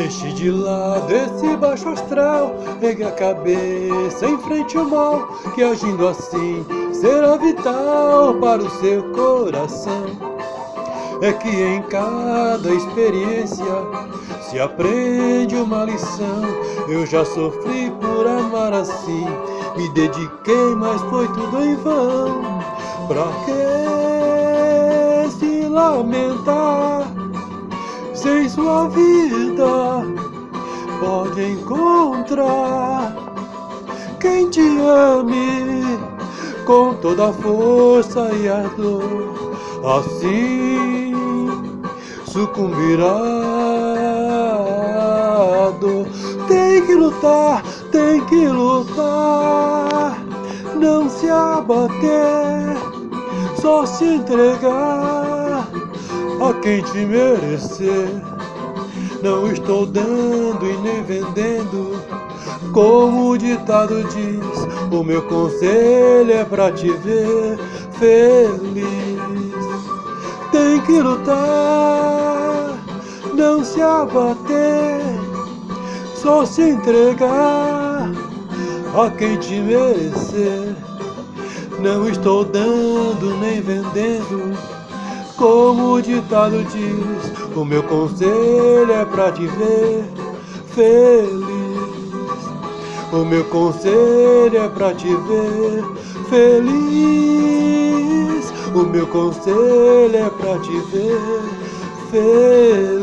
Deixe de lado esse baixo astral, ergue a cabeça, enfrente o mal, que agindo assim será vital para o seu coração. É que em cada experiência se aprende uma lição. Eu já sofri por amar assim, me dediquei, mas foi tudo em vão. Pra que se lamentar? Sem sua vida pode encontrar quem te ame com toda a força e ardor. Assim sucumbirá à dor. Tem que lutar, não se abater, só se entregar a quem te merecer. Não estou dando e nem vendendo, como o ditado diz. O meu conselho é pra te ver feliz. Tem que lutar, não se abater, só se entregar a quem te merecer. Não estou dando nem vendendo, como o ditado diz. O meu conselho é pra te ver feliz. O meu conselho é pra te ver feliz. O meu conselho é pra te ver feliz.